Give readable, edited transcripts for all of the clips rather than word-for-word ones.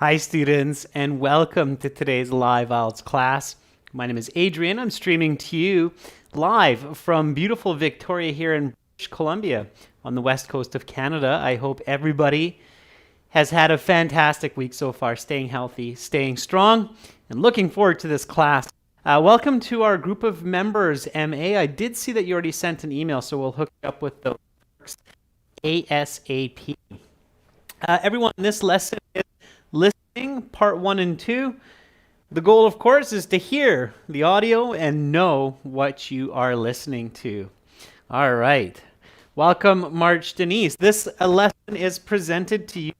Hi students, and welcome to today's live IELTS class. My name is Adrian. I'm streaming to you live from beautiful Victoria here in British Columbia on the west coast of Canada. I hope everybody has had a fantastic week so far, staying healthy, staying strong, and looking forward to this class. Welcome to our group of members, MA. I did see that you already sent an email, so we'll hook you up with the ASAP. Everyone, this lesson is listening, part 1 and 2. The goal, of course, is to hear the audio and know what you are listening to. All right. Welcome, March Denise. This lesson is presented to you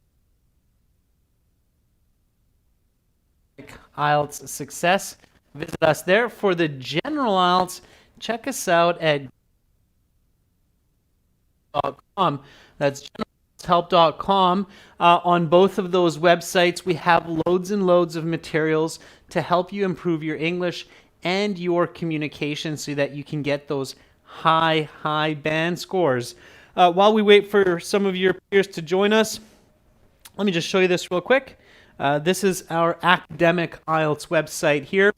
IELTS Success. Visit us there. For the general IELTS, check us out at .com. That's help.com. On both of those websites, we have loads and loads of materials to help you improve your English and your communication so that you can get those high band scores. While we wait for some of your peers to join us, let me just show you this real quick. This is our academic IELTS website here.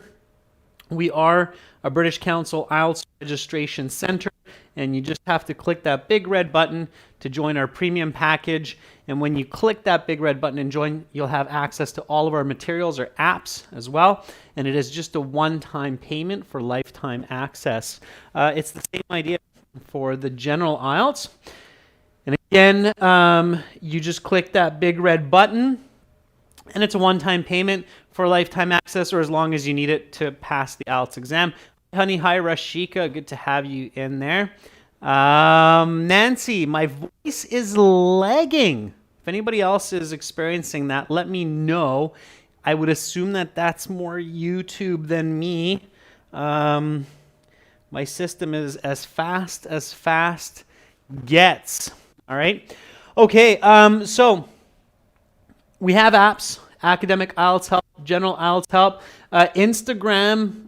We are a British Council IELTS registration center, and you just have to click that big red button to join our premium package. And when you click that big red button and join, you'll have access to all of our materials or apps as well. And it is just a one-time payment for lifetime access. It's the same idea for the general IELTS. And again, you just click that big red button, and it's a one-time payment for lifetime access or as long as you need it to pass the IELTS exam. Honey, hi, Rashika. Good to have you in there. Nancy, my voice is lagging. If anybody else is experiencing that, let me know. I would assume that that's more YouTube than me. My system is as fast gets. All right. Okay. So we have apps: Academic IELTS Help, General IELTS Help, Instagram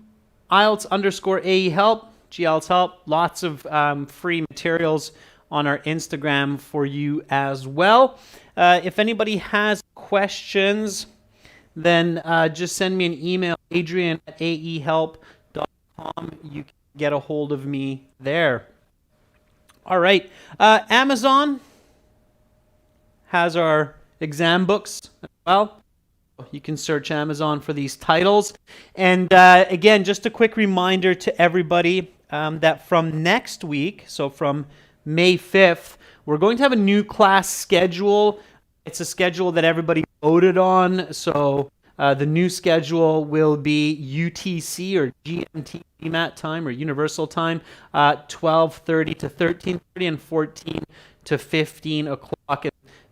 IELTS_AE Help, GIELTS Help. Lots of free materials on our Instagram for you as well. If anybody has questions, then just send me an email, adrian@aehelp.com. You can get a hold of me there. All right. Amazon has our exam books as well. You can search Amazon for these titles. And again, just a quick reminder to everybody that from next week, so from May 5th, we're going to have a new class schedule. It's a schedule that everybody voted on. So the new schedule will be UTC or GMT GMAT time or Universal Time, 12:30 to 13:30 and 14 to 15 o'clock.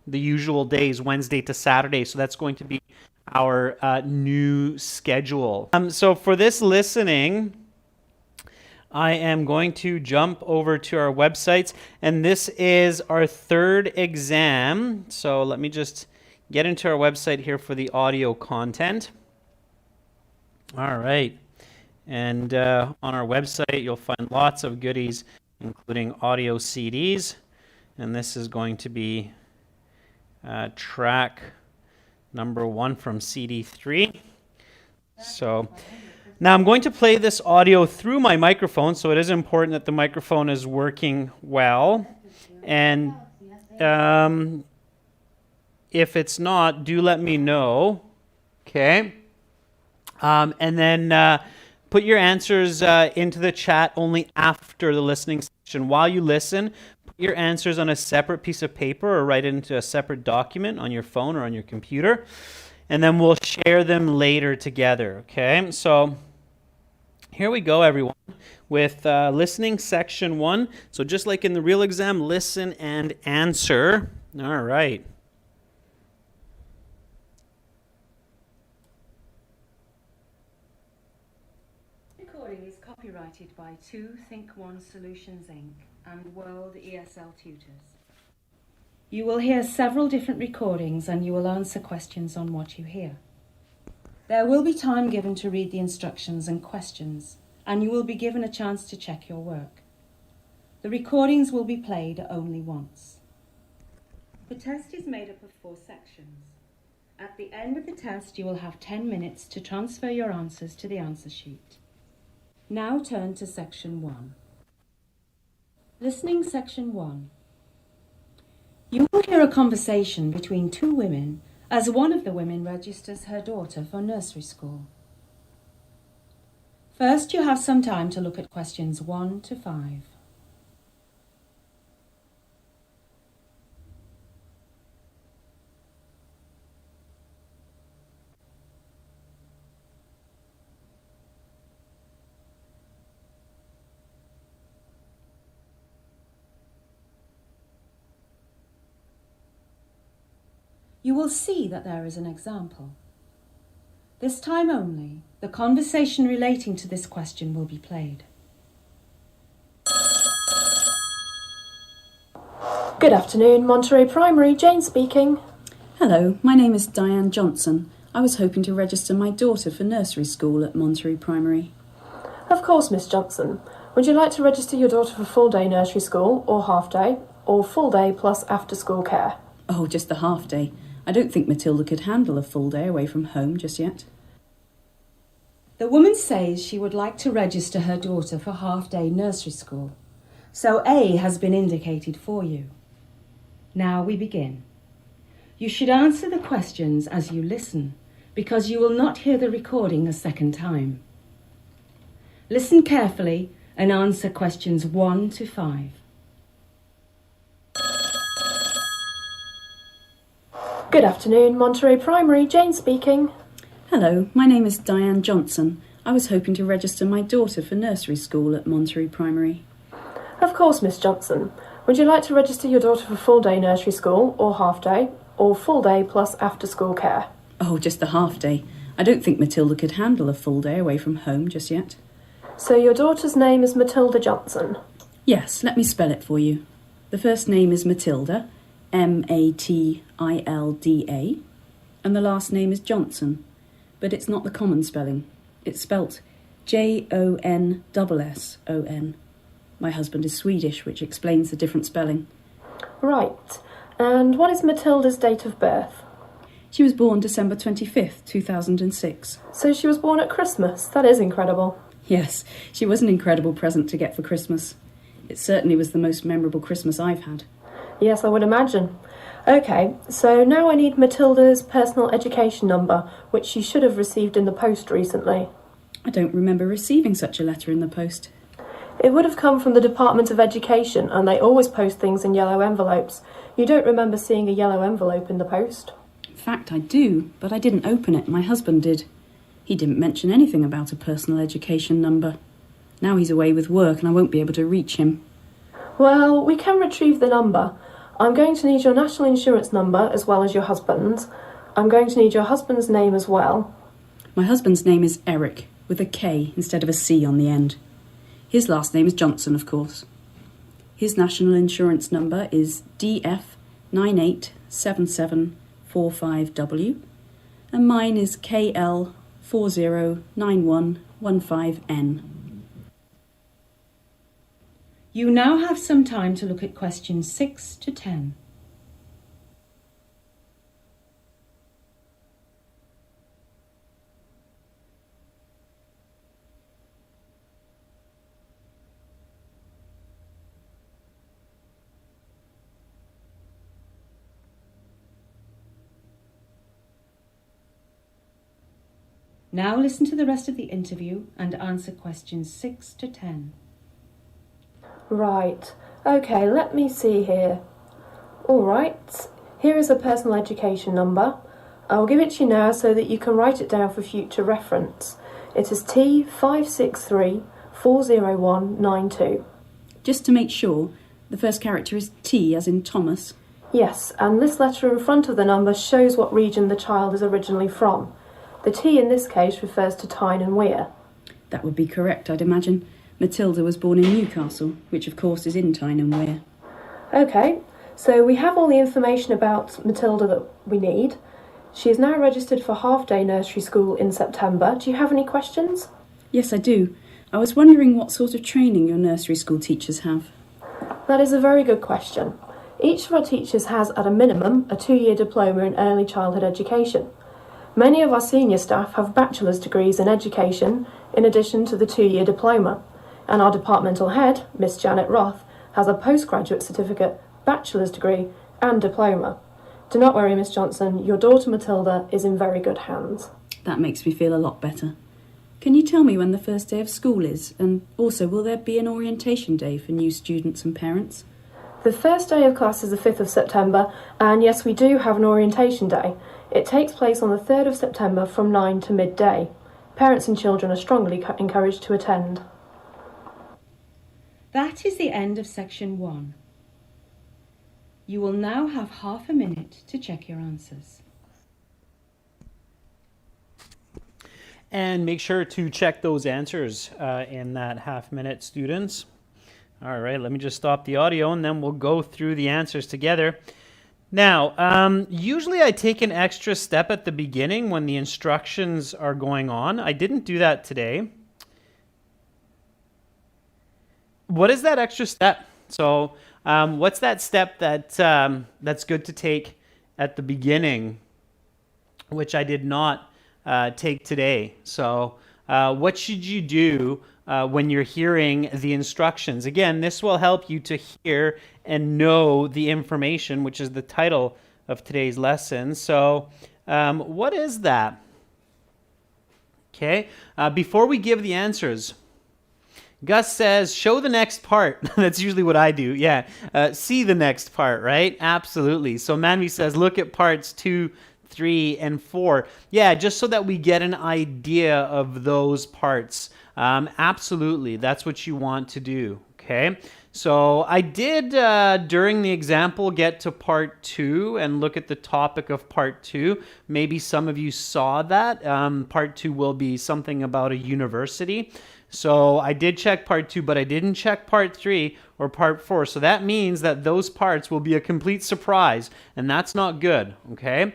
The usual days, Wednesday to Saturday. So that's going to be our new schedule. So for this listening, I am going to jump over to our websites, and this is our third exam. So let me just get into our website here for the audio content. All right. And on our website, you'll find lots of goodies, including audio CDs. And this is going to be track number 1 from CD 3. So now I'm going to play this audio through my microphone, so it is important that the microphone is working well. And if it's not, do let me know. Okay. And then put your answers into the chat only after the listening section. While you listen, your answers on a separate piece of paper or write it into a separate document on your phone or on your computer, and then we'll share them later together. Okay, so here we go, everyone, with listening section 1. So just like in the real exam, listen and answer. All right. Recording is copyrighted by 2 Think One Solutions Inc. and World ESL Tutors. You will hear several different recordings and you will answer questions on what you hear. There will be time given to read the instructions and questions, and you will be given a chance to check your work. The recordings will be played only once. The test is made up of 4 sections. At the end of the test, you will have 10 minutes to transfer your answers to the answer sheet. Now turn to Section 1. Listening Section 1. You will hear a conversation between two women as one of the women registers her daughter for nursery school. First, you have some time to look at questions 1 to 5. You will see that there is an example. This time only, the conversation relating to this question will be played. Good afternoon, Monterey Primary, Jane speaking. Hello, my name is Diane Johnson. I was hoping to register my daughter for nursery school at Monterey Primary. Of course, Miss Johnson. Would you like to register your daughter for full-day nursery school, or half-day, or full-day plus after-school care? Oh, just the half day. I don't think Matilda could handle a full day away from home just yet. The woman says she would like to register her daughter for half-day nursery school. So A has been indicated for you. Now we begin. You should answer the questions as you listen, because you will not hear the recording a second time. Listen carefully and answer questions 1 to 5. Good afternoon, Monterey Primary, Jane speaking. Hello, my name is Diane Johnson. I was hoping to register my daughter for nursery school at Monterey Primary. Of course, Miss Johnson. Would you like to register your daughter for full-day nursery school, or half-day, or full-day plus after-school care? Oh, just the half day. I don't think Matilda could handle a full day away from home just yet. So your daughter's name is Matilda Johnson? Yes, let me spell it for you. The first name is Matilda, Matilda, and the last name is Johnson, but it's not the common spelling. It's spelt Jonson. My husband is Swedish, which explains the different spelling. Right. And what is Matilda's date of birth? She was born December 25th, 2006. So she was born at Christmas. That is incredible. Yes, she was an incredible present to get for Christmas. It certainly was the most memorable Christmas I've had. Yes, I would imagine. Okay, so now I need Matilda's personal education number, which she should have received in the post recently. I don't remember receiving such a letter in the post. It would have come from the Department of Education, and they always post things in yellow envelopes. You don't remember seeing a yellow envelope in the post? In fact, I do, but I didn't open it. My husband did. He didn't mention anything about a personal education number. Now he's away with work and I won't be able to reach him. Well, we can retrieve the number. I'm going to need your national insurance number as well as your husband's. I'm going to need your husband's name as well. My husband's name is Eric, with a K instead of a C on the end. His last name is Johnson, of course. His national insurance number is DF987745W, and mine is KL409115N. You now have some time to look at questions 6 to 10. Now listen to the rest of the interview and answer questions 6 to 10. Right. Okay, let me see here. All right. Here is a personal education number. I will give it to you now so that you can write it down for future reference. It is T56340192. Just to make sure, the first character is T as in Thomas. Yes, and this letter in front of the number shows what region the child is originally from. The T in this case refers to Tyne and Wear. That would be correct, I'd imagine. Matilda was born in Newcastle, which of course is in Tyne and Wear. Okay, so we have all the information about Matilda that we need. She is now registered for half-day nursery school in September. Do you have any questions? Yes, I do. I was wondering what sort of training your nursery school teachers have. That is a very good question. Each of our teachers has, at a minimum, a 2-year diploma in early childhood education. Many of our senior staff have bachelor's degrees in education in addition to the 2-year diploma, and our departmental head, Miss Janet Roth, has a postgraduate certificate, bachelor's degree and diploma. Do not worry, Miss Johnson, your daughter Matilda is in very good hands. That makes me feel a lot better. Can you tell me when the first day of school is? And also, will there be an orientation day for new students and parents? The first day of class is the 5th of September, and yes, we do have an orientation day. It takes place on the 3rd of September from 9 to midday. Parents and children are strongly encouraged to attend. That is the end of section 1. You will now have half a minute to check your answers. And make sure to check those answers in that half minute, students. All right, let me just stop the audio and then we'll go through the answers together. Now, usually I take an extra step at the beginning when the instructions are going on. I didn't do that today. What is that extra step? So, what's that step that that's good to take at the beginning, which I did not take today? So, what should you do when you're hearing the instructions? Again, this will help you to hear and know the information, which is the title of today's lesson. So, what is that? Okay, before we give the answers, Gus says, show the next part. That's usually what I do. Yeah, see the next part, right? Absolutely. So Manvi says, look at parts 2, 3, and 4. Yeah, just so that we get an idea of those parts. Absolutely, that's what you want to do, okay? So I did, during the example, get to part 2 and look at the topic of part 2. Maybe some of you saw that. Part 2 will be something about a university. So I did check part 2, but I didn't check part 3 or part 4. So that means that those parts will be a complete surprise, and that's not good, okay?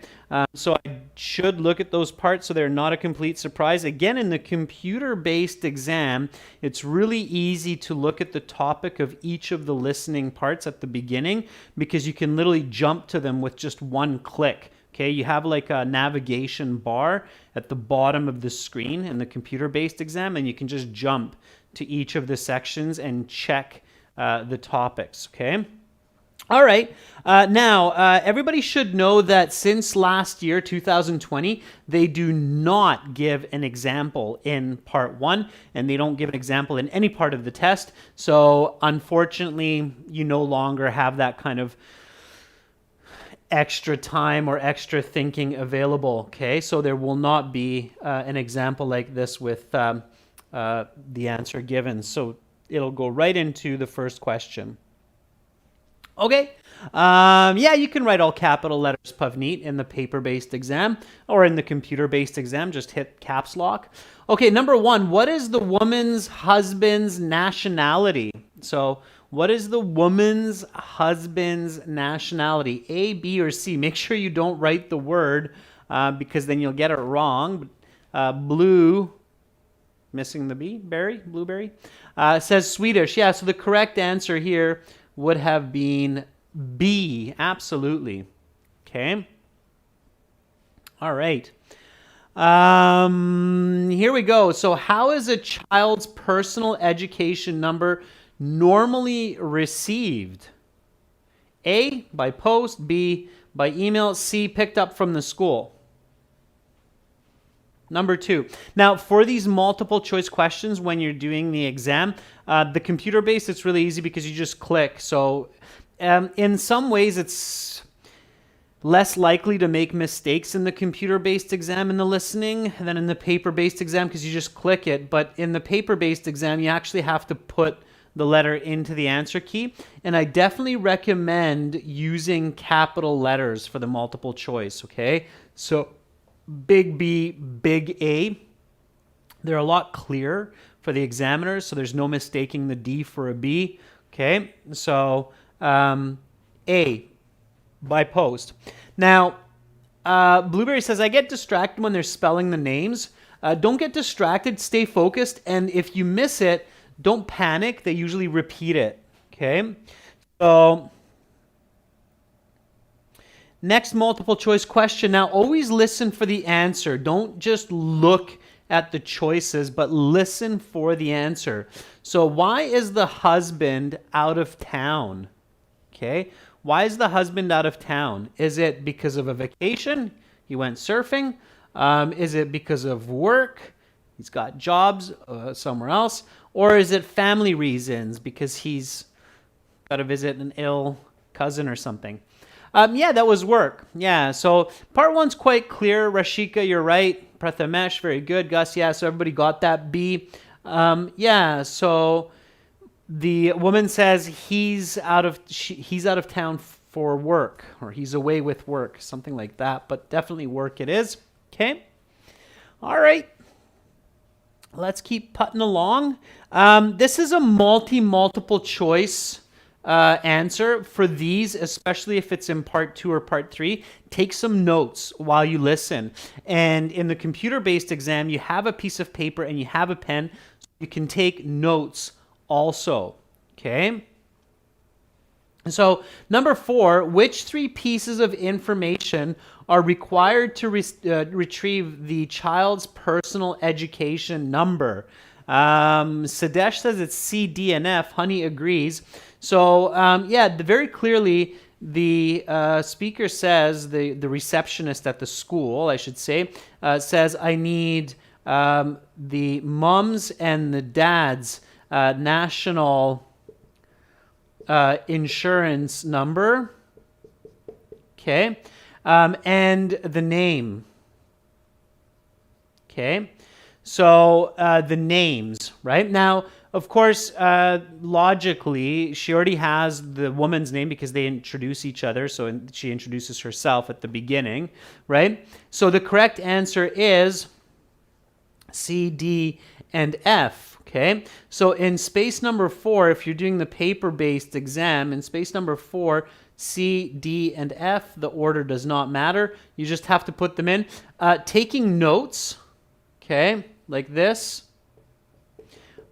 So I should look at those parts so they're not a complete surprise. Again, in the computer-based exam, it's really easy to look at the topic of each of the listening parts at the beginning because you can literally jump to them with just one click. Okay, you have like a navigation bar at the bottom of the screen in the computer-based exam, and you can just jump to each of the sections and check the topics, okay? All right, now everybody should know that since last year, 2020, they do not give an example in part 1, and they don't give an example in any part of the test. So unfortunately, you no longer have that kind of extra time or extra thinking available, okay? So there will not be an example like this with the answer given. So it'll go right into the first question. Okay, yeah, you can write all capital letters, Pavneet, in the paper-based exam or in the computer-based exam. Just hit caps lock. Okay, number 1, what is the woman's husband's nationality? So what is the woman's husband's nationality? A, B, or C? Make sure you don't write the word because then you'll get it wrong. Blue, missing the B, blueberry, says Swedish. Yeah, so the correct answer here would have been B, absolutely. Okay. All right. Here we go. So how is a child's personal education number normally received? A, by post, B, by email, C, picked up from the school. Number 2. Now, for these multiple choice questions, when you're doing the exam, the computer-based, it's really easy because you just click. So in some ways, it's less likely to make mistakes in the computer-based exam in the listening than in the paper-based exam because you just click it. But in the paper-based exam, you actually have to put the letter into the answer key. And I definitely recommend using capital letters for the multiple choice, okay? So big B, big A, they're a lot clearer for the examiners, so there's no mistaking the D for a B, okay? So A, by post. Now, Blueberry says, I get distracted when they're spelling the names. Don't get distracted, stay focused, and if you miss it, don't panic. They usually repeat it, okay? So Next multiple choice question. Now, always listen for the answer. Don't just look at the choices, but listen for the answer. So, why is the husband out of town? Okay. Why is the husband out of town? Is it because of a vacation? He went surfing. Is it because of work? He's got jobs somewhere else. Or is it family reasons because he's got to visit an ill cousin or something? Yeah, that was work. Yeah, so part one's quite clear. Rashika, you're right. Prathamesh, very good. Gus, yeah, so everybody got that B. Yeah, so the woman says he's out of town for work, or he's away with work, something like that, but definitely work it is. Okay. All right. Let's keep putting along. This is a multiple choice answer for these, especially if it's in part 2 or part 3. Take some notes while you listen. And in the computer-based exam, you have a piece of paper and you have a pen. So you can take notes also. Okay. So number 4, which 3 pieces of information are required to retrieve the child's personal education number? Sadesh says it's C, D, and F. Honey agrees. So yeah, very clearly the speaker says, the receptionist at the school, I should say, says I need the mom's and the dad's national insurance number, okay, and the name, okay. So the names, right? Now, of course, logically, she already has the woman's name because they introduce each other, so she introduces herself at the beginning, right? So the correct answer is C, D, and F. Okay, so in space number 4, if you're doing the paper-based exam, in space number 4, C, D, and F, the order does not matter. You just have to put them in. Taking notes, okay, like this,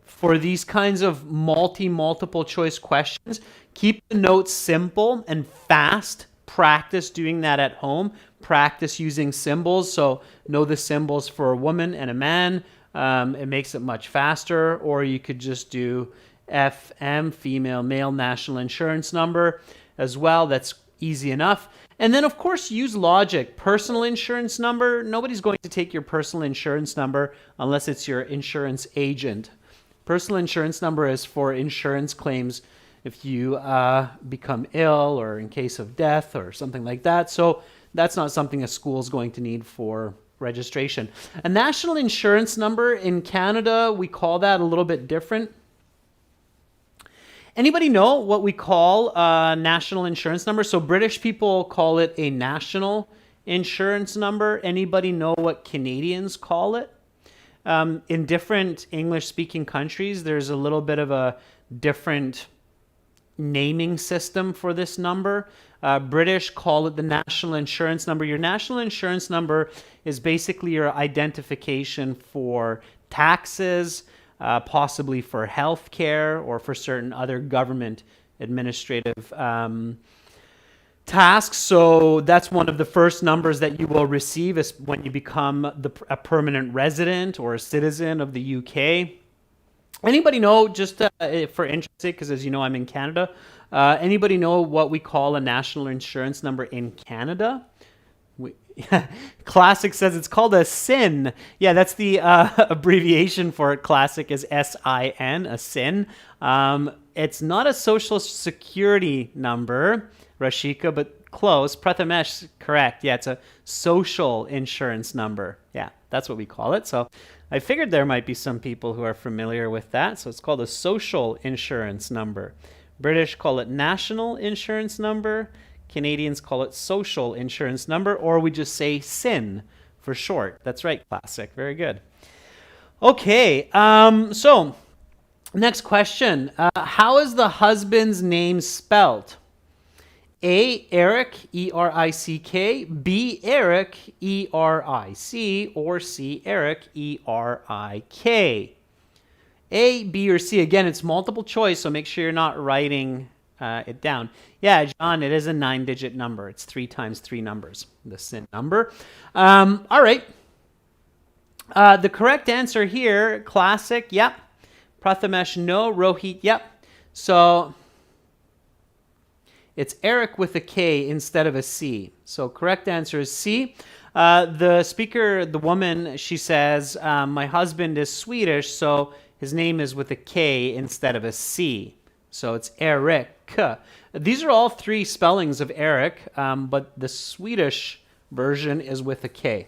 for these kinds of multiple choice questions, keep the notes simple and fast. Practice doing that at home. Practice using symbols. So know the symbols for a woman and a man. It makes it much faster. Or you could just do FM, female, male, national insurance number as well. That's easy enough. And then, of course, use logic. Personal insurance number. Nobody's going to take your personal insurance number unless it's your insurance agent. Personal insurance number is for insurance claims if you become ill or in case of death or something like that. So that's not something a school is going to need for registration. A national insurance number in Canada, we call that a little bit different. Anybody know what we call a national insurance number? So British people call it a national insurance number. Anybody know what Canadians call it? In different English-speaking countries, there's a little bit of a different naming system for this number. British call it the national insurance number. Your national insurance number is basically your identification for taxes, possibly for health care or for certain other government administrative tasks. So that's one of the first numbers that you will receive is when you become a permanent resident or a citizen of the UK. Anybody know, just for interest, because as you know, I'm in Canada, anybody know what we call a national insurance number in Canada? Classic says it's called a SIN. Yeah, that's the abbreviation for it. Classic is SIN, a SIN. It's not a social security number, Rashika, but close. Prathamesh, correct. Yeah, it's a social insurance number. Yeah, that's what we call it. So I figured there might be some people who are familiar with that. So it's called a social insurance number. British call it national insurance number. Canadians call it social insurance number, or we just say SIN for short. That's right, Classic. Very good. Okay, so next question. How is the husband's name spelled? A, Eric, E-R-I-C-K, B, Eric, E-R-I-C, or C, Eric, E-R-I-K. A, B, or C. Again, it's multiple choice, so make sure you're not writing it down. Yeah, John, it is a 9-digit number. It's 3 times 3 numbers, the sin number. All right. The correct answer here, classic, yep. Prathamesh, no. Rohit, yep. So it's Eric with a K instead of a C. So correct answer is C. The speaker, the woman, she says, my husband is Swedish, so his name is with a K instead of a C. So it's Eric. These are all 3 spellings of Eric, but the Swedish version is with a K.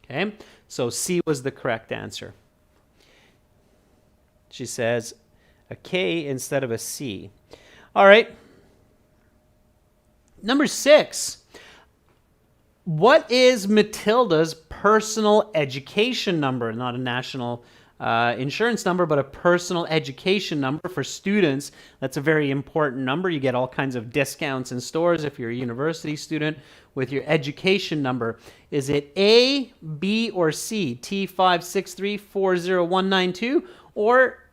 Okay, so C was the correct answer. She says a K instead of a C. All right. Number 6. What is Matilda's personal education number? Not a national insurance number, but a personal education number for students. That's a very important number. You get all kinds of discounts in stores if you're a university student with your education number. Is it A, B, or C? T56340192 or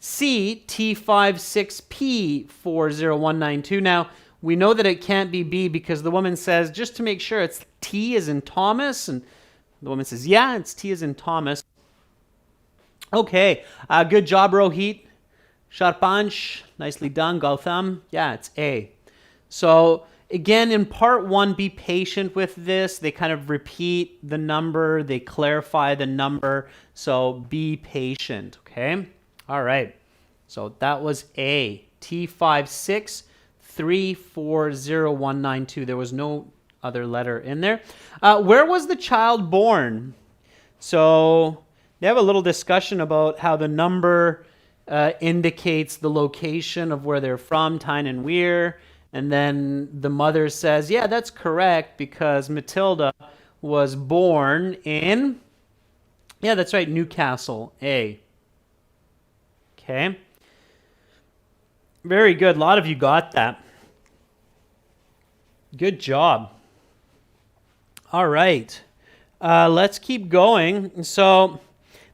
C, T56P40192. Now, we know that it can't be B because the woman says, just to make sure, it's T as in Thomas. And the woman says, yeah, it's T as in Thomas. Okay, good job, Rohit. Sharpanch, nicely done. Gautam, yeah, it's A. So again, in part 1, be patient with this. They kind of repeat the number. They clarify the number. So be patient, okay? All right. So that was A, T56340192. There was no other letter in there. Where was the child born? So they have a little discussion about how the number indicates the location of where they're from, Tyne and Weir. And then the mother says, yeah, that's correct because Matilda was born in, yeah, that's right, Newcastle, A. Okay. Very good. A lot of you got that. Good job. All right. Let's keep going. So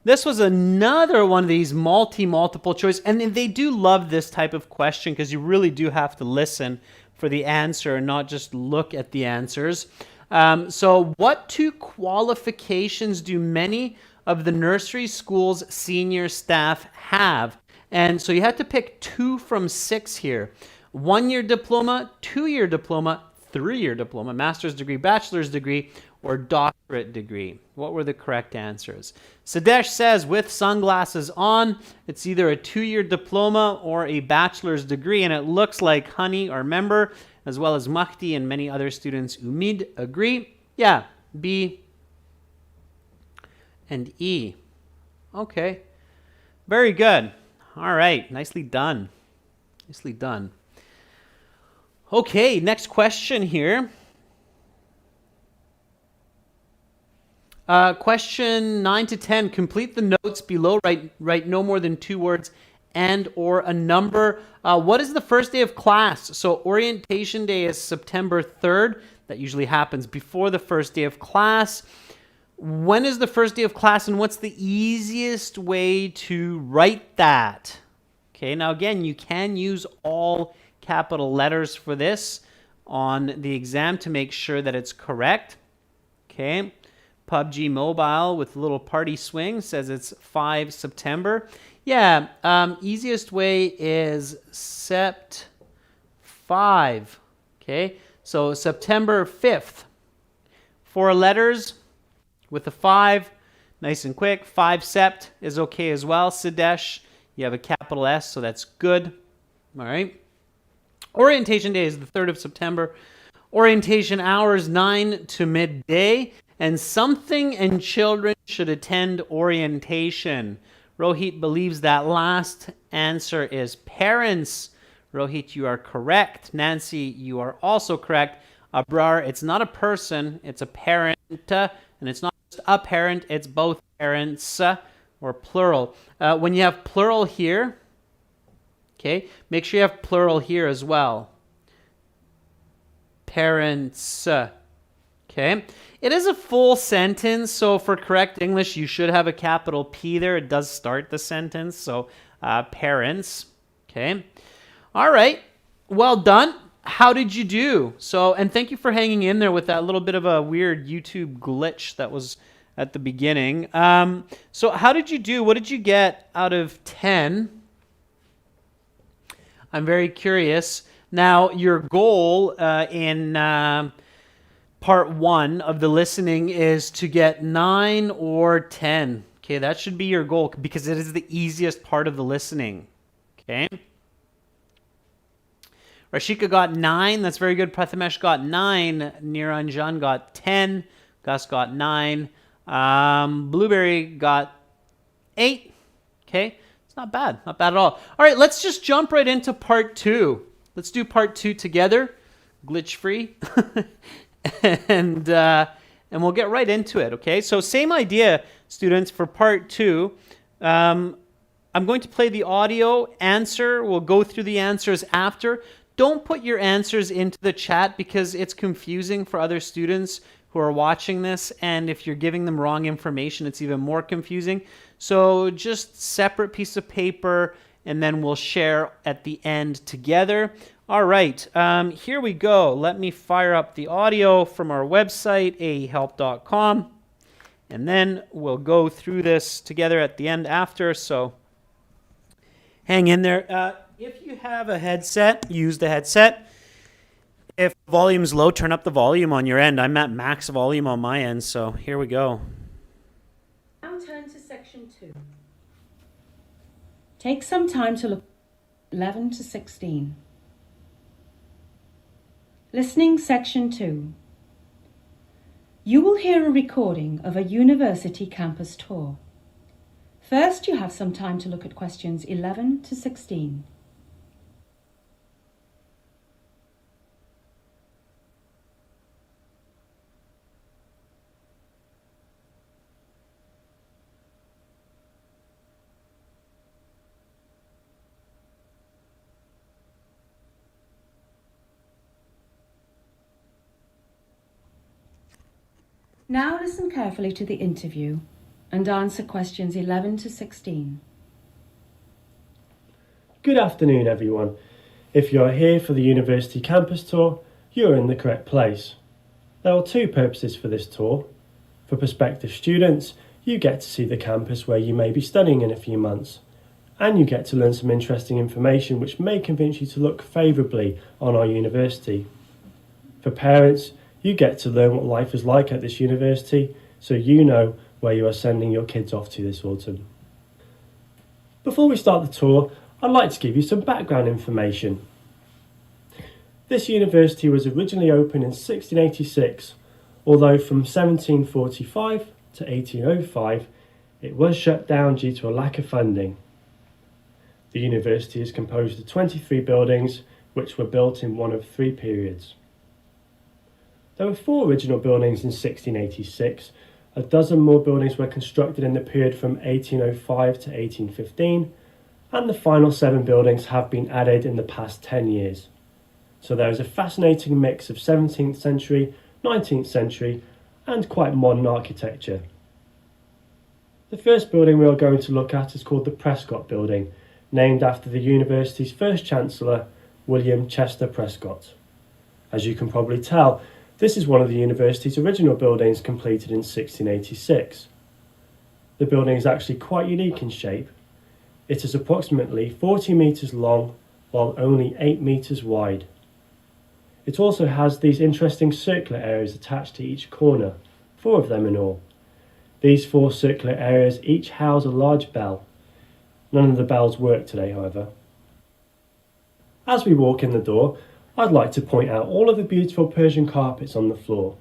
this was another one of these multiple choice. And they do love this type of question because you really do have to listen for the answer and not just look at the answers. So what 2 qualifications do many of the nursery school's senior staff have? And so you have to pick 2 from 6 here. 1-year diploma, 2-year diploma, 3-year diploma, master's degree, bachelor's degree, or doctorate degree. What were the correct answers? Sadesh says, with sunglasses on, it's either a 2-year diploma or a bachelor's degree, and it looks like Honey, our member, as well as Mahdi and many other students, Umid, agree. Yeah, B and E. Okay, very good. All right, nicely done. Nicely done. Okay, next question here. Question 9 to 10. Complete the notes below. Write no more than 2 words and or a number. What is the first day of class? So orientation day is September 3rd. That usually happens before the first day of class. When is the first day of class and what's the easiest way to write that? Okay, now again, you can use all capital letters for this on the exam to make sure that it's correct. Okay, PUBG Mobile with a little party swing says it's 5 September. Yeah, easiest way is Sept 5. Okay, so September 5th. 4 letters with a 5, nice and quick. 5 Sept is okay as well. Sidesh, you have a capital S, so that's good. All right. Orientation day is the 3rd of September. Orientation hours 9 to midday. And something and children should attend orientation. Rohit believes that last answer is parents. Rohit, you are correct. Nancy, you are also correct. Abrar, it's not a person, it's a parent. And it's not just a parent, it's both parents or plural. When you have plural here, okay, make sure you have plural here as well. Parents. Okay. It is a full sentence, so for correct English, you should have a capital P there. It does start the sentence, so parents. Okay. All right. Well done. How did you do? So, and thank you for hanging in there with that little bit of a weird YouTube glitch that was at the beginning. So how did you do? What did you get out of 10? I'm very curious. Now, your goal in part 1 of the listening is to get 9 or 10. Okay, that should be your goal because it is the easiest part of the listening. Okay. Rashika got 9. That's very good. Prathamesh got 9. Niranjan got 10. Gus got 9. Blueberry got 8. Okay. It's not bad. Not bad at all. All right, let's just jump right into part 2. Let's do part 2 together. Glitch free. and we'll get right into it, okay? So same idea, students, for part 2. I'm going to play the audio answer. We'll go through the answers after. Don't put your answers into the chat because it's confusing for other students who are watching this, and if you're giving them wrong information, it's even more confusing. So just separate piece of paper, and then we'll share at the end together. All right, here we go. Let me fire up the audio from our website, ahelp.com, and then we'll go through this together at the end after, so hang in there. If you have a headset, use the headset. If volume's low, turn up the volume on your end. I'm at max volume on my end, so here we go. Now turn to section 2. Take some time to look 11 to 16. Listening section 2. You will hear a recording of a university campus tour. First, you have some time to look at questions 11 to 16. Now listen carefully to the interview and answer questions 11 to 16. Good afternoon, everyone. If you're here for the university campus tour, you're in the correct place. There are 2 purposes for this tour. For prospective students, you get to see the campus where you may be studying in a few months, and you get to learn some interesting information which may convince you to look favourably on our university. For parents, you get to learn what life is like at this university, so you know where you are sending your kids off to this autumn. Before we start the tour, I'd like to give you some background information. This university was originally opened in 1686, although from 1745 to 1805 it was shut down due to a lack of funding. The university is composed of 23 buildings which were built in one of 3 periods. There were 4 original buildings in 1686, a dozen more buildings were constructed in the period from 1805 to 1815, and the final 7 buildings have been added in the past 10 years. So there is a fascinating mix of 17th century, 19th century, and quite modern architecture. The first building we are going to look at is called the Prescott Building, named after the university's first chancellor, William Chester Prescott. As you can probably tell, this is one of the university's original buildings completed in 1686. The building is actually quite unique in shape. It is approximately 40 metres long while only 8 metres wide. It also has these interesting circular areas attached to each corner, 4 of them in all. These 4 circular areas each house a large bell. None of the bells work today, however. As we walk in the door, I'd like to point out all of the beautiful Persian carpets on the floor.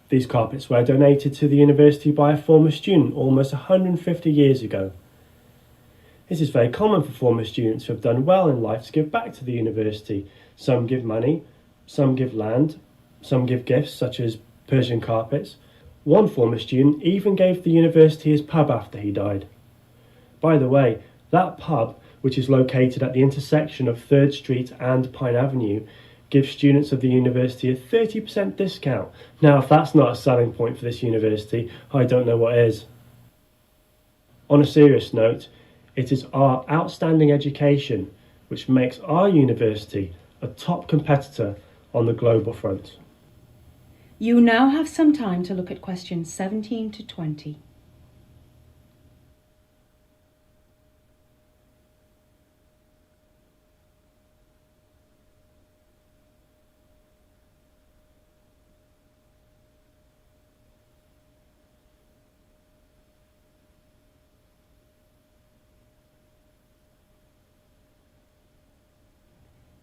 These carpets were donated to the university by a former student almost 150 years ago. It is very common for former students who have done well in life to give back to the university. Some give money, some give land, some give gifts such as Persian carpets. One former student even gave the university his pub after he died. By the way, that pub, which is located at the intersection of 3rd Street and Pine Avenue, gives students of the university a 30% discount. Now, if that's not a selling point for this university, I don't know what is. On a serious note, it is our outstanding education which makes our university a top competitor on the global front. You now have some time to look at questions 17 to 20.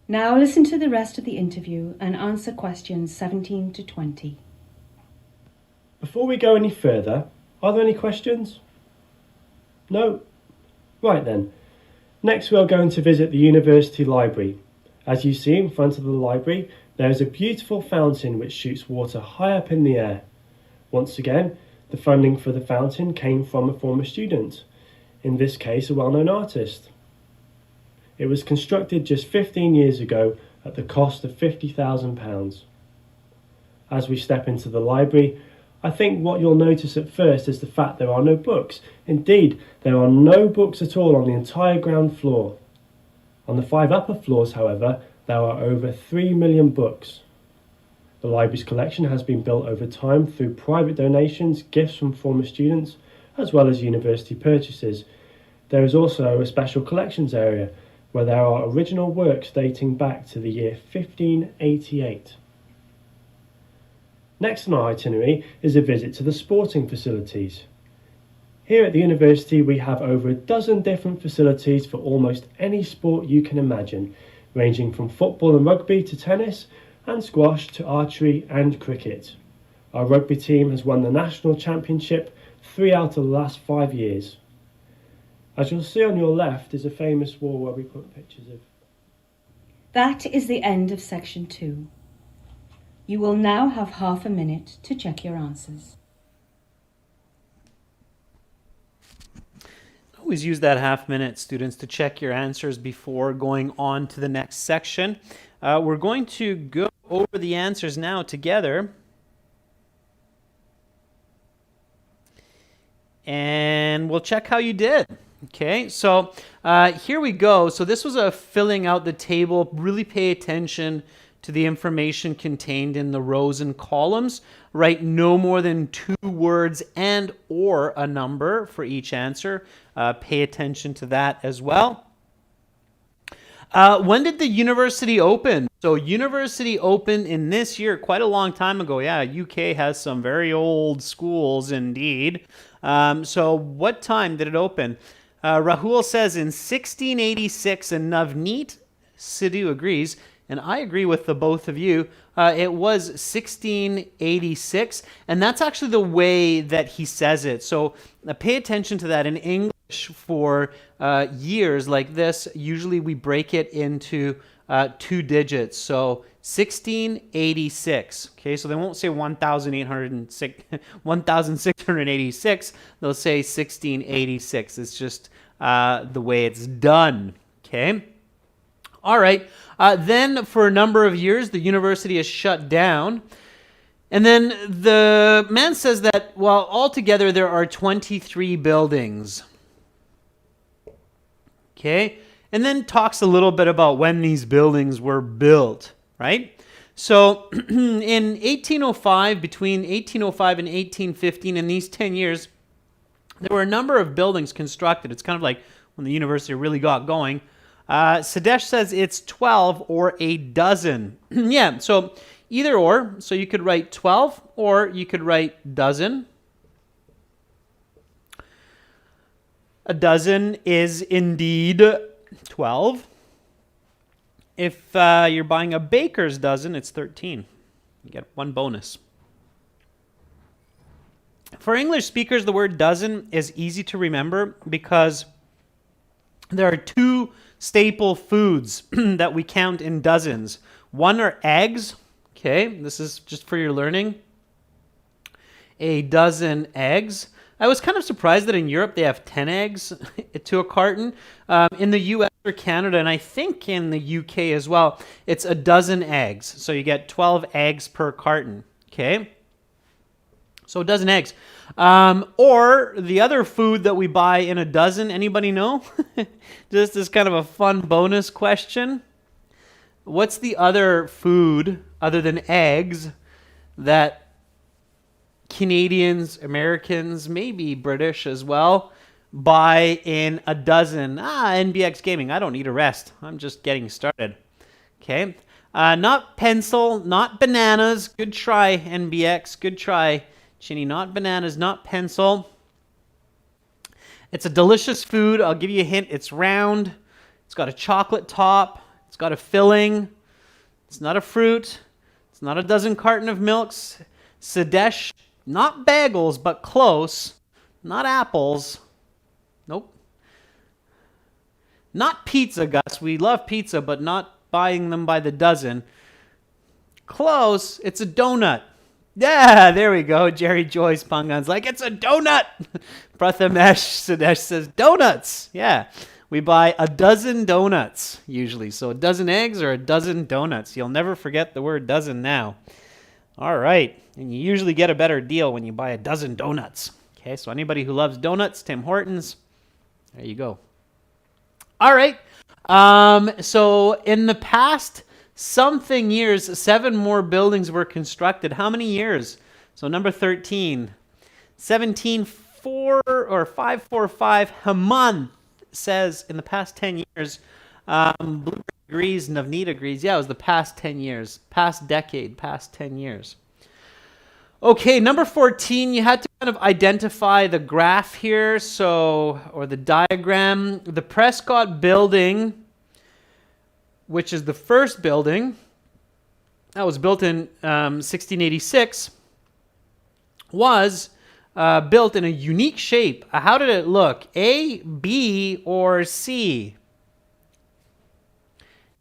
Now listen to the rest of the interview and answer questions 17 to 20. Before we go any further, are there any questions? No? Right then. Next we are going to visit the University Library. As you see in front of the library, there is a beautiful fountain which shoots water high up in the air. Once again, the funding for the fountain came from a former student, in this case a well-known artist. It was constructed just 15 years ago at the cost of £50,000. As we step into the library, I think what you'll notice at first is the fact there are no books. Indeed, there are no books at all on the entire ground floor. On the 5 upper floors, however, there are over 3 million books. The library's collection has been built over time through private donations, gifts from former students, as well as university purchases. There is also a special collections area where there are original works dating back to the year 1588. Next on our itinerary is a visit to the sporting facilities. Here at the university we have over a dozen different facilities for almost any sport you can imagine, ranging from football and rugby to tennis and squash to archery and cricket. Our rugby team has won the national championship 3 out of the last 5 years. As you'll see on your left is a famous wall where we put pictures of. That is the end of section 2. You will now have half a minute to check your answers. Always use that half minute, students, to check your answers before going on to the next section. We're going to go over the answers now together. And we'll check how you did. Okay, so here we go. So this was a filling out the table. Really pay attention to the information contained in the rows and columns. Write no more than 2 words and or a number for each answer. Pay attention to that as well. When did the university open? So university opened in this year, quite a long time ago. Yeah, UK has some very old schools indeed. So what time did it open? Rahul says in 1686, and Navneet Sidhu agrees, and I agree with the both of you. It was 1686, and that's actually the way that he says it. So pay attention to that. In English, for years like this, usually we break it into 2 digits. So 1686. Okay, so they won't say 1686. They'll say 1686. It's just the way it's done. Okay. All right. Then for a number of years, the university is shut down. And then the man says that, well, altogether there are 23 buildings. Okay. And then talks a little bit about when these buildings were built, right? So in 1805, between 1805 and 1815, in these 10 years, there were a number of buildings constructed. It's kind of like when the university really got going. Sadesh says it's 12 or a dozen. Yeah, so either or. So you could write 12 or you could write dozen. A dozen is indeed 12. If you're buying a baker's dozen, it's 13. You get 1 bonus. For English speakers, the word dozen is easy to remember because there are 2 staple foods that we count in dozens. One are eggs. Okay, this is just for your learning. A dozen eggs. I was kind of surprised that in Europe they have 10 eggs to a carton. In the US or Canada, and I think in the UK as well, it's a dozen eggs. So you get 12 eggs per carton. Okay? So a dozen eggs. Or the other food that we buy in a dozen, anybody know? Just as kind of a fun bonus question. What's the other food other than eggs that Canadians, Americans, maybe British as well, buy in a dozen? NBX Gaming, I don't need a rest. I'm just getting started. Okay. Not pencil, not bananas. Good try, NBX. Good try, Chinny. Not bananas, not pencil. It's a delicious food. I'll give you a hint. It's round. It's got a chocolate top. It's got a filling. It's not a fruit. It's not a dozen carton of milks. Sadesh, not bagels, but close. Not apples. Nope. Not pizza, Gus. We love pizza, but not buying them by the dozen. Close. It's a donut. Yeah, there we go. Jerry Joyce Pangan's like, it's a donut. Prathamesh Sadesh says, donuts. Yeah, we buy a dozen donuts usually. So a dozen eggs or a dozen donuts. You'll never forget the word dozen now. All right. And you usually get a better deal when you buy a dozen donuts. Okay, so anybody who loves donuts, Tim Hortons, there you go. All right. So in the past something years, 7 more buildings were constructed. How many years? So number 13, 17.4 or 545 a month says in the past 10 years. Blueberry agrees, Navneet agrees. Yeah, it was the past 10 years, past decade, past 10 years. Okay, number 14, you had to kind of identify the graph here, or the diagram. The Prescott Building, which is the first building that was built in 1686, was built in a unique shape. How did it look? A, B, or C?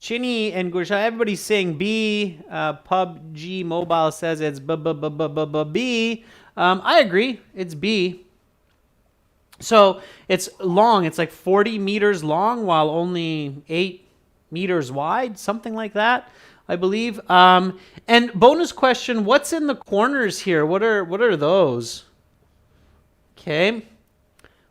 Chinny and Gusha, everybody's saying B. PUBG Mobile says it's B. I agree, it's B. So it's long. It's like 40 meters long while only 8 meters wide, something like that, I believe. And bonus question, what's in the corners here? What are those? Okay.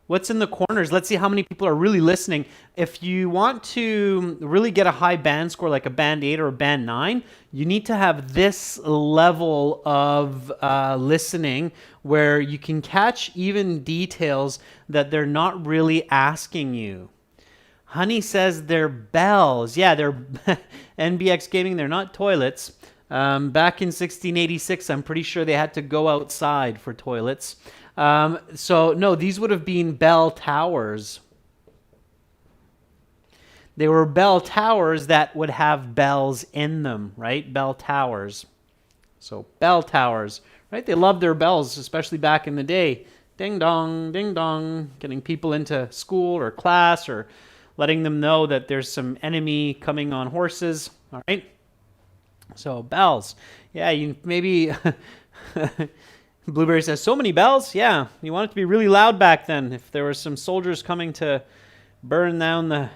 What's in the corners? Let's see how many people are really listening. If you want to really get a high band score, like a band 8 or a band 9, you need to have this level of listening where you can catch even details that they're not really asking you. Honey says they're bells. Yeah, they're NBX Gaming. They're not toilets. Back in 1686, I'm pretty sure they had to go outside for toilets. So no, these would have been bell towers. They were bell towers that would have bells in them, right? Bell towers. So bell towers, right? They loved their bells, especially back in the day. Ding dong, getting people into school or class or letting them know that there's some enemy coming on horses, all right? So bells. Yeah, you maybe... Blueberry says, so many bells? Yeah, you want it to be really loud back then. If there were some soldiers coming to burn down the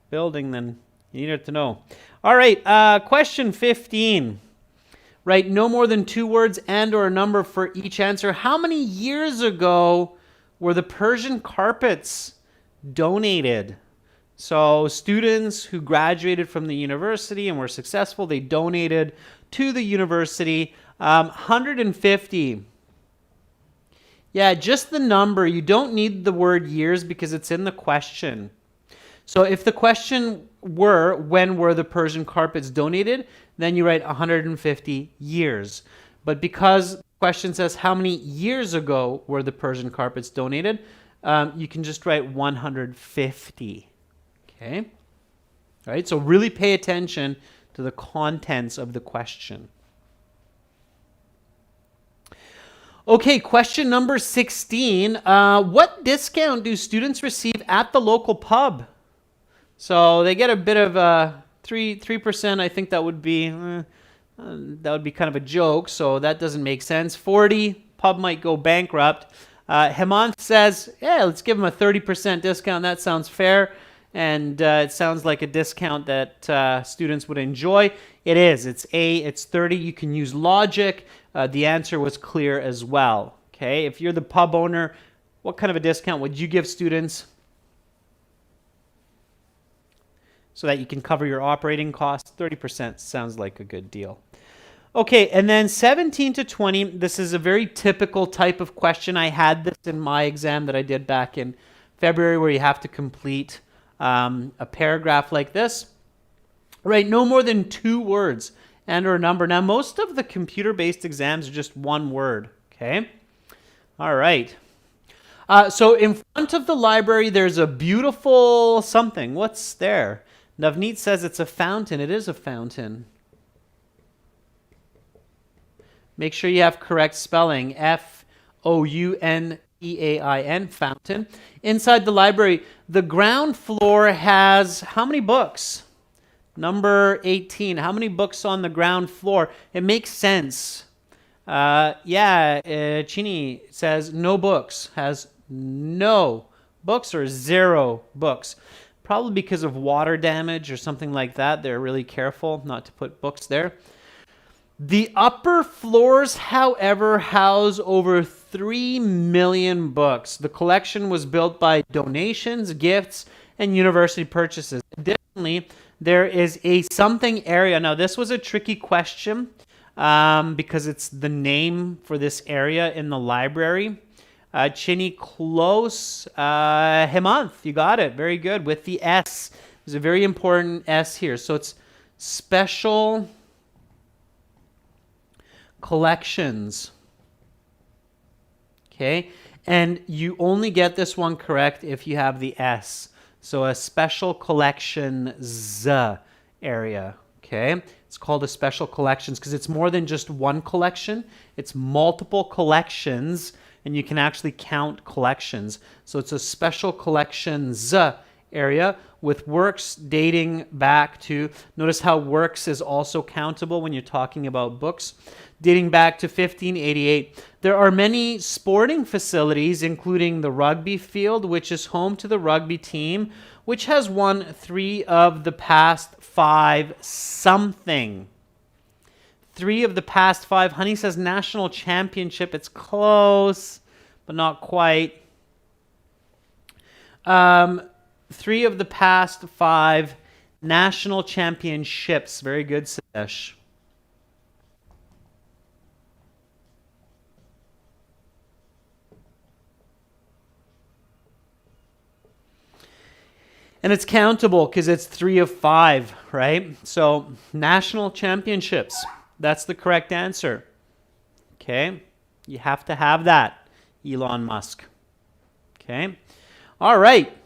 building, then you needed to know. All right, question 15. Write no more than 2 words and or a number for each answer. How many years ago were the Persian carpets donated? So students who graduated from the university and were successful, they donated to the university 150. Yeah, just the number. You don't need the word years because it's in the question. So if the question were, when were the Persian carpets donated, then you write 150 years. But because the question says how many years ago were the Persian carpets donated, you can just write 150. Okay? All right, so really pay attention to the contents of the question. Okay, question number 16. What discount do students receive at the local pub? So they get a bit of 3%. I think that would be kind of a joke. So that doesn't make sense. 40, pub might go bankrupt. Hemant says, yeah, let's give them a 30% discount. That sounds fair. And it sounds like a discount that students would enjoy. It is. It's A. It's 30. You can use logic. The answer was clear as well. Okay. If you're the pub owner, what kind of a discount would you give students? so that you can cover your operating costs. 30% sounds like a good deal. Okay, and then 17 to 20, this is a very typical type of question. I had this in my exam that I did back in February, where you have to complete a paragraph like this. Right, no more than 2 words and or a number. Now, most of the computer-based exams are just 1 word, okay? All right. So in front of the library, there's a beautiful something. What's there? Navneet says it's a fountain. It is a fountain. Make sure you have correct spelling. F-O-U-N-E-A-I-N, fountain. Inside the library, the ground floor has how many books? Number 18. How many books on the ground floor? It makes sense. Chini says no books. Has no books or 0 books. Probably because of water damage or something like that. They're really careful not to put books there. The upper floors, however, house over 3 million books. The collection was built by donations, gifts, and university purchases. Additionally, there is a something area. Now, this was a tricky question because it's the name for this area in the library. Chini, close. Hemant, you got it. Very good. With the S. There's a very important S here. So it's special collections. Okay, and you only get this one correct if you have the S. So a special collections area. Okay, it's called a special collections because it's more than just one collection. It's multiple collections, and you can actually count collections. So it's a special collections area with works dating back to, notice how works is also countable when you're talking about books, dating back to 1588. There are many sporting facilities, including the rugby field, which is home to the rugby team, which has won 3 of the past 5 something. 3 of the past 5. Honey says national championship. It's close, but not quite. 3 of the past 5 national championships. Very good, Sadesh. And it's countable because it's 3 of 5, right? So national championships. That's the correct answer. Okay? You have to have that, Elon Musk. Okay? All right.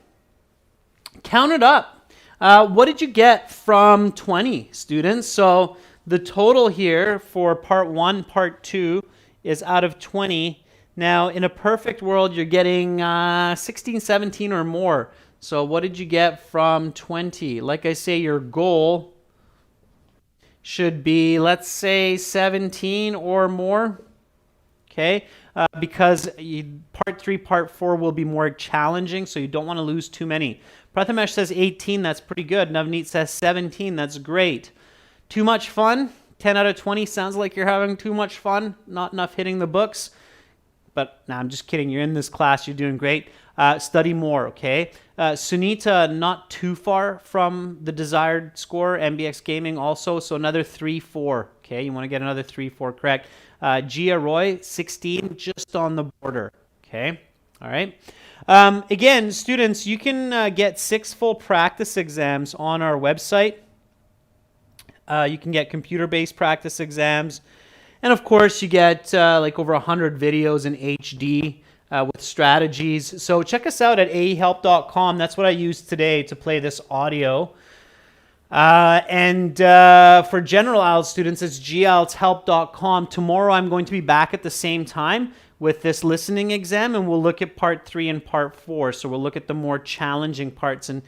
Count it up. What did you get from 20, students? So the total here for part 1, part 2 is out of 20. Now, in a perfect world, you're getting 16, 17 or more. So what did you get from 20? Like I say, your goal should be, let's say, 17 or more. Okay? Because part 3, part 4 will be more challenging, so you don't want to lose too many. Prathamesh says 18, that's pretty good. Navneet says 17, that's great. Too much fun? 10 out of 20 sounds like you're having too much fun, not enough hitting the books. But no, I'm just kidding. You're in this class, you're doing great. Study more, okay? Sunita, not too far from the desired score. MBX Gaming also, so another 3-4, okay? You want to get another 3-4 correct. Gia Roy, 16, just on the border, okay? All right. Again, students, you can get 6 full practice exams on our website. You can get computer-based practice exams. And of course, you get like over 100 videos in HD with strategies. So check us out at aehelp.com. That's what I used today to play this audio. And for general IELTS students, it's gieltshelp.com. Tomorrow I'm going to be back at the same time with this listening exam, and we'll look at part 3 and part 4. So we'll look at the more challenging parts and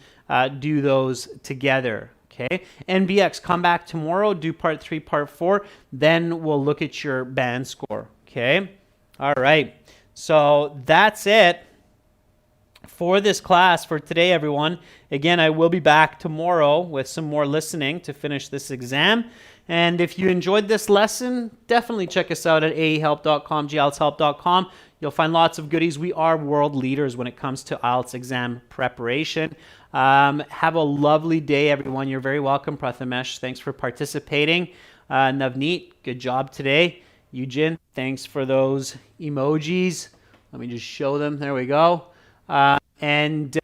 do those together. Okay, NBX, come back tomorrow, do part 3, part 4, then we'll look at your band score. Okay, all right. So that's it for this class for today, everyone. Again, I will be back tomorrow with some more listening to finish this exam. And if you enjoyed this lesson, definitely check us out at aehelp.com, glshelp.com. You'll find lots of goodies. We are world leaders when it comes to IELTS exam preparation. Have a lovely day, everyone. You're very welcome. Prathamesh, thanks for participating. Navneet, good job today. Eugene, thanks for those emojis. Let me just show them. There we go. And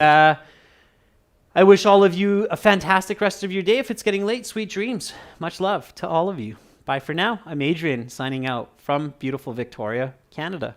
I wish all of you a fantastic rest of your day. If it's getting late, sweet dreams. Much love to all of you. Bye for now. I'm Adrian, signing out from beautiful Victoria, Canada.